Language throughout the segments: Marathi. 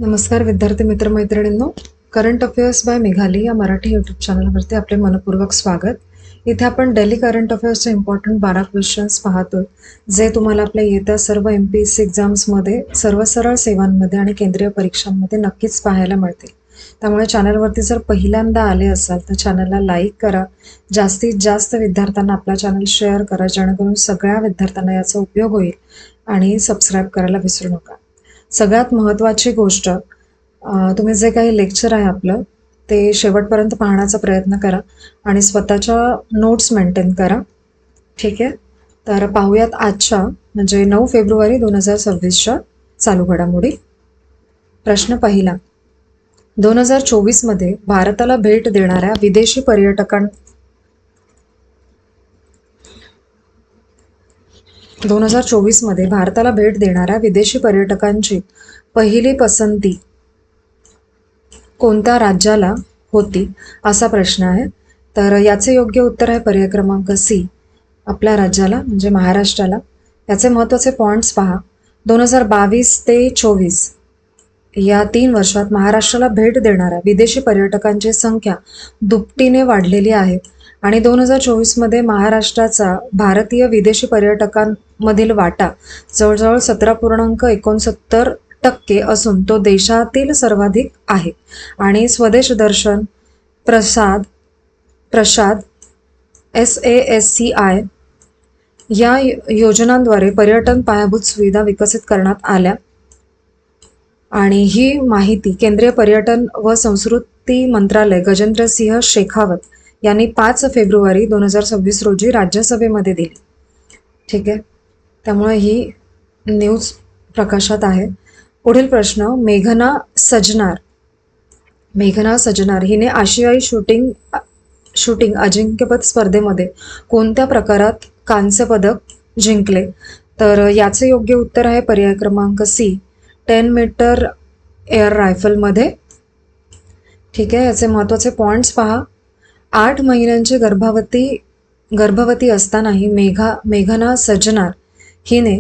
नमस्कार विद्यार्थी मित्र मैत्रिणींनो, करंट अफेअर्स बाय मेघाली या मराठी यूट्यूब चॅनलवरती आपले मनपूर्वक स्वागत. इथे आपण डेली करंट अफेअर्सचे इम्पॉर्टंट 12 क्वेश्चन्स पाहतोय, जे तुम्हाला आपल्या येत्या सर्व MPSC एक्झाम्समध्ये, सर्व सरळ सेवांमध्ये आणि केंद्रीय परीक्षांमध्ये नक्कीच पाहायला मिळतील. त्यामुळे चॅनलवरती जर पहिल्यांदा आले असाल तर चॅनलला लाईक करा, जास्तीत जास्त विद्यार्थ्यांना आपला चॅनल शेअर करा, जेणेकरून सगळ्या विद्यार्थ्यांना याचा उपयोग होईल, आणि सबस्क्राईब करायला विसरू नका. सगळ्यात महत्त्वाची गोष्ट, तुम्ही जे काही लेक्चर आहे आपलं ते शेवटपर्यंत पाहण्याचा प्रयत्न करा आणि स्वतःच्या नोट्स मेंटेन करा. ठीक आहे, तर पाहूयात आजच्या म्हणजे 9 फेब्रुवारी 2026च्या चालू घडामोडी. प्रश्न पहिला, 2024 भारताला भेट देणाऱ्या विदेशी पर्यटकां 2024 भारताला भेट देणाऱ्या विदेशी पर्यटकांची पहिली पसंती कोणत्या राज्याला होती, असा प्रश्न आहे. तर याचे योग्य उत्तर आहे पर्याय क्रमांक सी, आपल्या राज्याला म्हणजे महाराष्ट्राला. याचे महत्त्वाचे पॉईंट्स पहा. 2022 ते 24 या 3 वर्षात महाराष्ट्राला भेट देणाऱ्या विदेशी पर्यटकांची संख्या दुपटीने वाढलेली आहे आणि 2024 महाराष्ट्राचा भारतीय विदेशी पर्यटकांमधील वाटा जवळजवळ 17.69% असून तो देशातील सर्वाधिक आहे. आणि स्वदेश दर्शन, प्रसाद SASCI या योजनांद्वारे पर्यटन पायाभूत सुविधा विकसित करण्यात आल्या. आणि ही माहिती केंद्रीय पर्यटन व संस्कृती मंत्रालय गजेंद्र सिंह शेखावत यांनी 5 फेब्रुवारी 2026 रोजी राज्यसभेमध्ये दिली. ठीक आहे, त्यामुळे ही न्यूज प्रकाशात आहे. पुढील प्रश्न, मेघना सजनार हिने आशियाई शूटिंग अजिंक्यपद स्पर्धेमध्ये कोणत्या प्रकारात कांस्य पदक जिंकले? तर याचे योग्य उत्तर आहे पर्याय क्रमांक सी, 10 मीटर एअर रायफलमध्ये. ठीक आहे, याचे महत्त्वाचे पॉईंट्स पहा. 8 महिन्यांची गर्भवती असतानाही मेघना सजनार हिने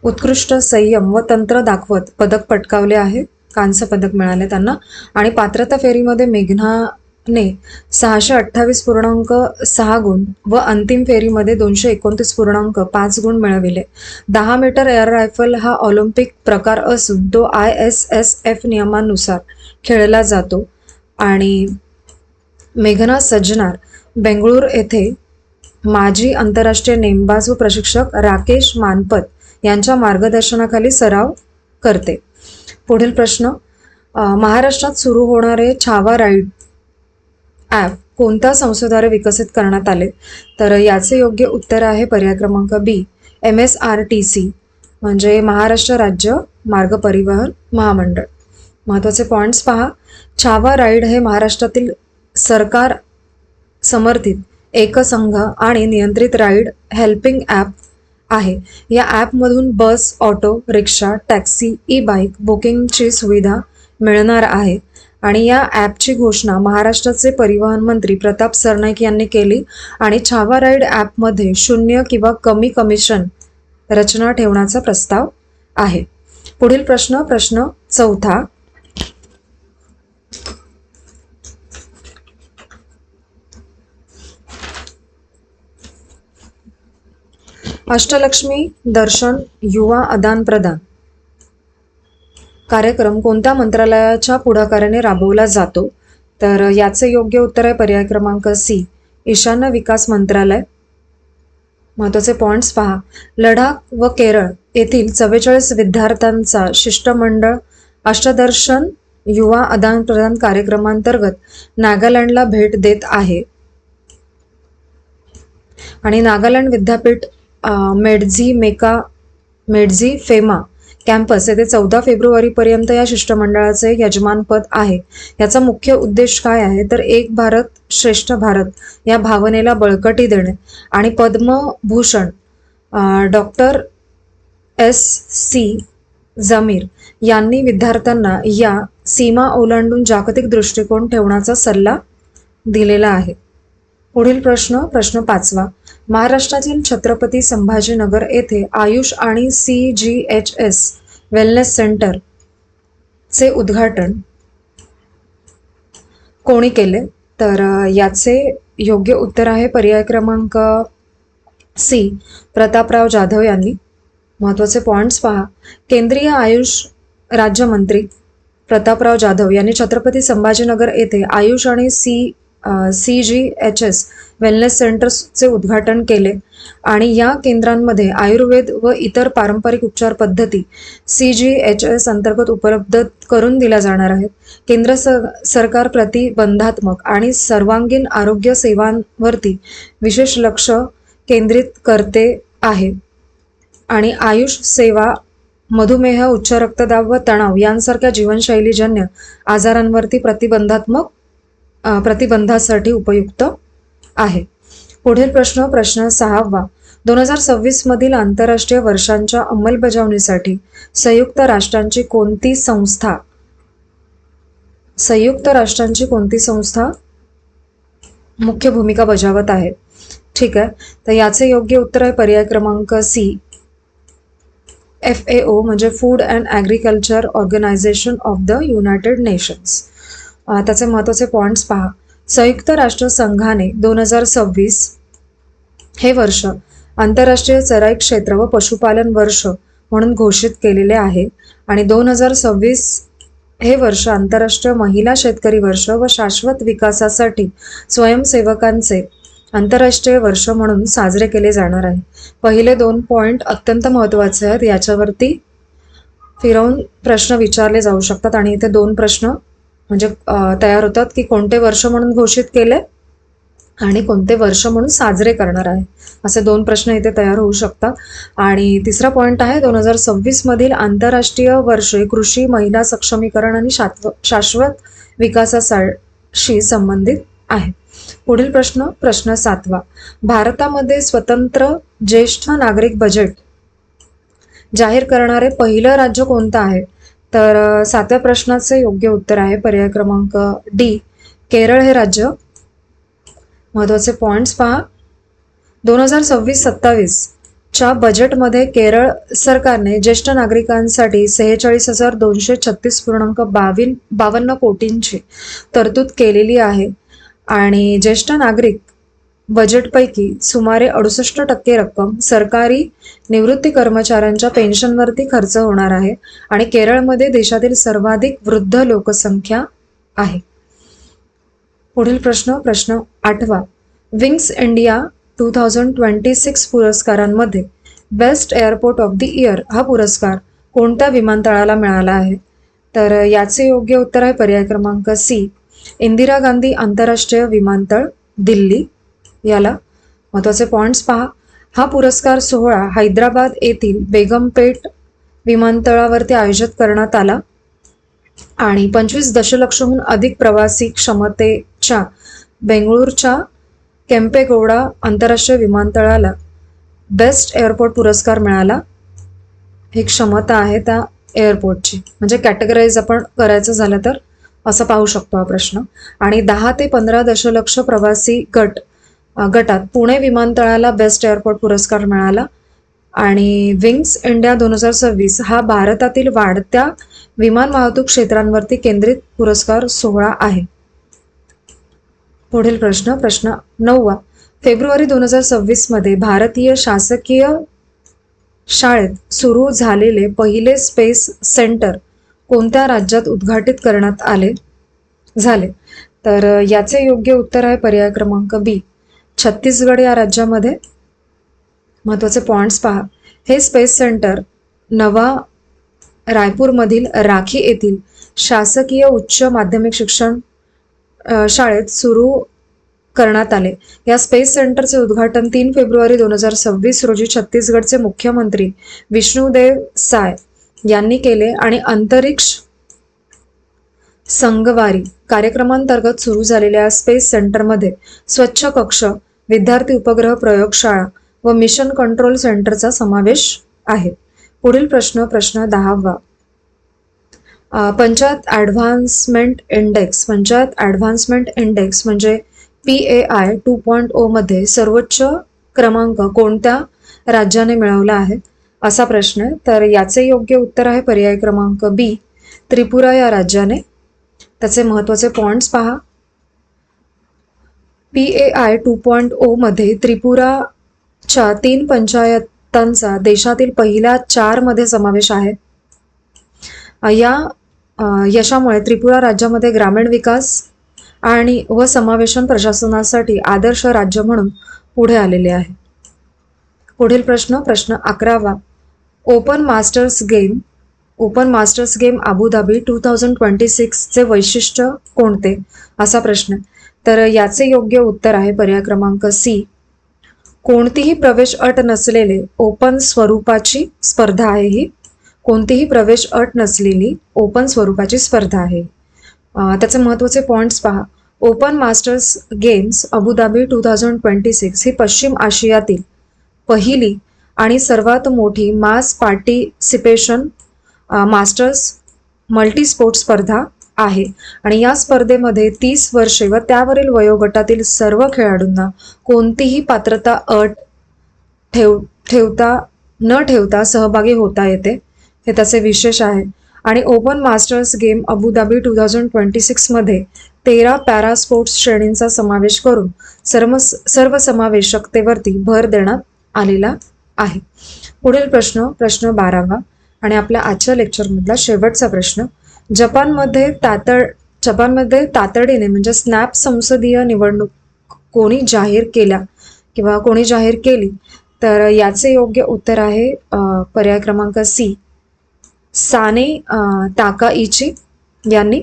उत्कृष्ट संयम व तंत्र दाखवत पदक पटकावले आहे, कांस्य पदक मिळाले त्यांना. आणि पात्रता फेरीमध्ये मेघनाने 628.6 गुण व अंतिम फेरीमध्ये 229.5 गुण मिळविले. 10 मीटर एअर रायफल हा ऑलिम्पिक प्रकार असून तो ISSF नियमानुसार खेळला जातो. आणि मेघना सजनार बेंगळूर येथे माजी आंतरराष्ट्रीय नेमबाज व प्रशिक्षक राकेश मानपत यांच्या मार्गदर्शनाखाली सराव करते. पुढील प्रश्न, महाराष्ट्रात सुरू होणारे छावा राईड ॲप कोणत्या संस्थेद्वारे विकसित करण्यात आले? तर याचे योग्य उत्तर आहे पर्याय क्रमांक बी, MSRTC म्हणजे महाराष्ट्र राज्य मार्ग परिवहन महामंडळ. महत्त्वाचे पॉईंट्स पहा. छावा राईड हे महाराष्ट्रातील सरकार समर्थित एकसंघ आणि नियंत्रित राईड हेल्पिंग ॲप आहे. या ॲपमधून बस, ऑटो रिक्षा, टॅक्सी, ई-बाईक बुकिंगची सुविधा मिळणार आहे. आणि या ॲपची घोषणा महाराष्ट्राचे परिवहन मंत्री प्रताप सरनाईक यांनी केली. आणि छावा राईड ॲपमध्ये 0 किंवा कमी कमिशन रचना ठेवण्याचा प्रस्ताव आहे. पुढील प्रश्न चौथा, अष्टलक्ष्मी दर्शन युवा आदान प्रदान कार्यक्रम कोणत्या मंत्रालयाच्या पुढाकाराने राबवला जातो? तर याचे योग्य उत्तर आहे पर्याय क्रमांक सी, ईशान्य विकास मंत्रालय. महत्त्वाचे पॉईंट्स पहा. लडाख व केरळ येथील 44 विद्यार्थ्यांचा शिष्टमंडळ अष्टदर्शन युवा आदान प्रदान कार्यक्रमांतर्गत नागालँडला भेट देत आहे. आणि नागालँड विद्यापीठ मेड्झी फेमा कॅम्पस येथे 14 फेब्रुवारीपर्यंत या शिष्टमंडळाचे यजमानपद आहे. याचा मुख्य उद्देश काय आहे? तर एक भारत श्रेष्ठ भारत या भावनेला बळकटी देणे आणि पद्मभूषण डॉक्टर S.C. जमीर यांनी विद्यार्थ्यांना या सीमा ओलांडून जागतिक दृष्टिकोन ठेवण्याचा सल्ला दिलेला आहे. पुढील प्रश्न 5वा, महाराष्ट्रातील छत्रपती संभाजीनगर येथे आयुष आणि CGHS वेलनेस सेंटर चे उद्घाटन कोणी केले? तर याचे योग्य उत्तर आहे पर्याय क्रमांक सी, प्रतापराव जाधव यांनी. महत्त्वाचे पॉइंट्स पहा. केंद्रीय आयुष राज्यमंत्री प्रतापराव जाधव यांनी छत्रपती संभाजीनगर येथे आयुष आणि CGHS वेलनेस सेंटर्सचे उद्घाटन केले आणि या केंद्रांमध्ये आयुर्वेद व इतर पारंपरिक उपचार पद्धती CGHS अंतर्गत उपलब्ध करून दिल्या जाणार आहेत. केंद्र सरकार प्रतिबंधात्मक आणि सर्वांगीण आरोग्य सेवांवरती विशेष लक्ष केंद्रित करते आहे आणि आयुष सेवा मधुमेह, उच्च रक्तदाब व तणाव यांसारख्या जीवनशैलीजन्य आजारांवरती प्रतिबंधासाठी उपयुक्त आहे. पुढील प्रश्न 6वा. 2026 मधील आंतरराष्ट्रीय वर्षांच्या अंमलबजावणीसाठी संयुक्त राष्ट्रांची कोणती संस्था मुख्य भूमिका बजावत आहे? ठीक आहे, तर याचे योग्य उत्तर आहे पर्याय क्रमांक सी, FAO म्हणजे food and agriculture organization of the United Nations. त्याचे महत्त्वाचे पॉइंट्स पहा. संयुक्त राष्ट्र संघाने 2026 हे वर्ष आंतरराष्ट्रीय चराई क्षेत्र व पशुपालन वर्ष म्हणून घोषित केलेले आहे आणि 2026 हे वर्ष आंतरराष्ट्रीय महिला शेतकरी वर्ष व शाश्वत विकासासाठी स्वयंसेवकांचे आंतरराष्ट्रीय वर्ष म्हणून साजरे केले जाणार आहे. पहिले 2 पॉइंट अत्यंत महत्त्वाचे आहेत, याच्यावरती फिरवून प्रश्न विचारले जाऊ शकतात आणि इथे 2 प्रश्न म्हणजे तयार होतात की कोणते वर्ष म्हणून घोषित केले आणि कोणते वर्ष म्हणून साजरे करणार आहे, असे 2 प्रश्न इथे तयार होऊ शकतात. आणि तिसरा पॉइंट आहे 2026 मधील आंतरराष्ट्रीय वर्षे कृषी, महिला सक्षमीकरण आणि शाश्वत विकासाशी संबंधित आहे. पुढील प्रश्न 7वा. भारतामध्ये स्वतंत्र ज्येष्ठ नागरिक बजेट जाहीर करणारे पहिलं राज्य कोणतं आहे? तर 7व्या प्रश्नाचे योग्य उत्तर आहे पर्याय क्रमांक डी, केरळ हे राज्य. महत्त्वाचे पॉइंट्स पहा. 2026-27 च्या बजेटमध्ये केरळ सरकारने ज्येष्ठ नागरिकांसाठी 46,236.52 कोटींची तरतूद केलेली आहे आणि ज्येष्ठ नागरिक बजेटपैकी सुमारे 68% रक्कम सरकारी निवृत्ती कर्मचाऱ्यांच्या पेन्शनवरती खर्च होणार आहे आणि केरळमध्ये देशातील सर्वाधिक वृद्ध लोकसंख्या आहे. पुढील प्रश्न 8वा. विंग्स इंडिया 2026 पुरस्कारांमध्ये best airport of the year हा पुरस्कार कोणत्या विमानतळाला मिळाला आहे? तर याचे योग्य उत्तर आहे पर्याय क्रमांक सी, इंदिरा गांधी आंतरराष्ट्रीय विमानतळ, दिल्ली याला. महत्त्वाचे पॉइंट्स पहा. हा पुरस्कार सोहळा हैदराबाद येथील बेगमपेट विमानतळावरती आयोजित करण्यात आला आणि 25 दशलक्षहून अधिक प्रवासी क्षमतेच्या बेंगळूरच्या केम्पेगौडा आंतरराष्ट्रीय विमानतळाला बेस्ट एअरपोर्ट पुरस्कार मिळाला. ही क्षमता आहे त्या एअरपोर्टची, म्हणजे कॅटेगराईज आपण करायचं झालं तर असं पाहू शकतो हा प्रश्न. आणि 10 ते 15 दशलक्ष प्रवासी गटात पुणे विमानतळाला बेस्ट एअरपोर्ट पुरस्कार मिळाला आणि विंग्स इंडिया 2026 हा भारतातील वाढत्या विमान वाहतूक क्षेत्रांवरती केंद्रित पुरस्कार सोहळा आहे. पुढील प्रश्न 9वा. फेब्रुवारी 2026 मध्ये भारतीय शासकीय शाळेत सुरू झालेले पहिले स्पेस सेंटर कोणत्या राज्यात उद्घाटित करण्यात झाले? तर याचे योग्य उत्तर आहे पर्याय क्रमांक बी, छत्तीसगड या राज्यामध्ये. महत्त्वाचे पॉइंट्स पहा. हे स्पेस सेंटर नवा रायपूरमधील राखी येथील शासकीय उच्च माध्यमिक शिक्षण शाळेत सुरू करण्यात आले. या स्पेस सेंटरचे उद्घाटन 3 फेब्रुवारी 2026 रोजी छत्तीसगडचे मुख्यमंत्री विष्णुदेव साय यांनी केले आणि अंतरिक्ष संगवारी कार्यक्रमांतर्गत सुरू झालेल्या स्पेस सेंटरमध्ये स्वच्छ कक्ष, विद्यार्थी उपग्रह प्रयोगशाळा व मिशन कंट्रोल सेंटरचा समावेश आहे. पुढील प्रश्न 10वा. पंचायत ॲडव्हान्समेंट इंडेक्स म्हणजे PAI 2.0 मध्ये सर्वोच्च क्रमांक कोणत्या राज्याने मिळवला आहे असा प्रश्न आहे. तर याचे योग्य उत्तर आहे पर्याय क्रमांक बी, त्रिपुरा या राज्याने. त्याचे महत्त्वाचे पॉईंट्स पहा. PAI 2.0 मध्ये त्रिपुराच्या 3 पंचायतांचा देशातील पहिल्या 4 मध्ये समावेश आहे. या यशामुळे त्रिपुरा राज्यामध्ये ग्रामीण विकास आणि व समावेशन प्रशासनासाठी आदर्श राज्य म्हणून पुढे आलेले आहे. पुढील प्रश्न 11वा. ओपन मास्टर्स गेम अबुधाबी 2026 चे वैशिष्ट्य कोणते, असा प्रश्न. तर याचे योग्य उत्तर आहे पर्याय क्रमांक C. कोणतीही प्रवेश अट नसलेले ओपन स्वरूपाची स्पर्धा आहे ही. कोणतीही प्रवेश अट नसलेली ओपन स्वरूपाची स्पर्धा आहे. त्याचे महत्त्वाचे पॉईंट्स पहा. ओपन मास्टर्स गेम्स अबुधाबी 2026 ही पश्चिम आशियातील पहिली आणि सर्वात मोठी मास पार्टिसिपेशन मास्टर्स मल्टीस्पोर्ट स्पर्धा आहे आणि या स्पर्धेमध्ये 30 वर्षे व त्यावरील वयोगटातील सर्व खेळाडूंना कोणतीही पात्रता अट ठेवता सहभागी होता येते. हे त्याचे विशेष आहे. आणि ओपन मास्टर्स गेम अबुधाबी 2026 मध्ये 13 पॅरा स्पोर्ट्स श्रेणींचा समावेश करून सर्वसमावेशकतेवरती भर देण्यात आलेला आहे. पुढील प्रश्न 12वा आणि आपल्या आजच्या लेक्चरमधला शेवटचा प्रश्न. जपानमध्ये तातडीने म्हणजे स्नॅप संसदीय निवडणूक कोणी जाहीर केली, तर याचे योग्य उत्तर आहे पर्याय क्रमांक C. साने ताकाइची यांनी.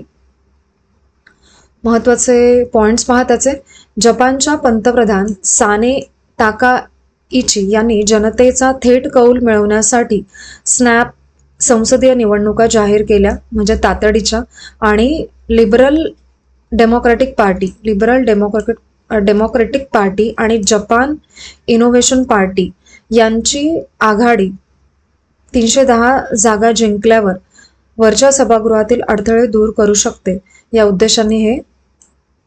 महत्त्वाचे पॉईंट्स पहा त्याचे. जपानच्या पंतप्रधान साने ताकाइची यांनी जनतेचा थेट कौल मिळवण्यासाठी स्नॅप संसदीय निवडणुका जाहीर केल्या म्हणजे तातडीच्या. आणि लिबरल डेमोक्रॅटिक पार्टी आणि जपान इनोव्हेशन पार्टी यांची आघाडी 310 जागा जिंकल्यावर वरच्या सभागृहातील अडथळे दूर करू शकते या उद्देशाने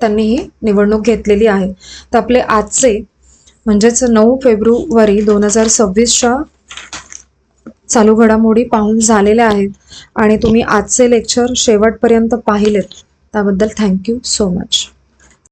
त्यांनी ही निवडणूक घेतलेली आहे. तर आपले आजचे म्हणजेच 9 फेब्रुवारी 2026च्या चालू घडामोडी पाहून झालेल्या आहेत आणि तुम्ही आजचे लेक्चर शेवटपर्यंत पाहिलेत त्याबद्दल थँक्यू सो मच.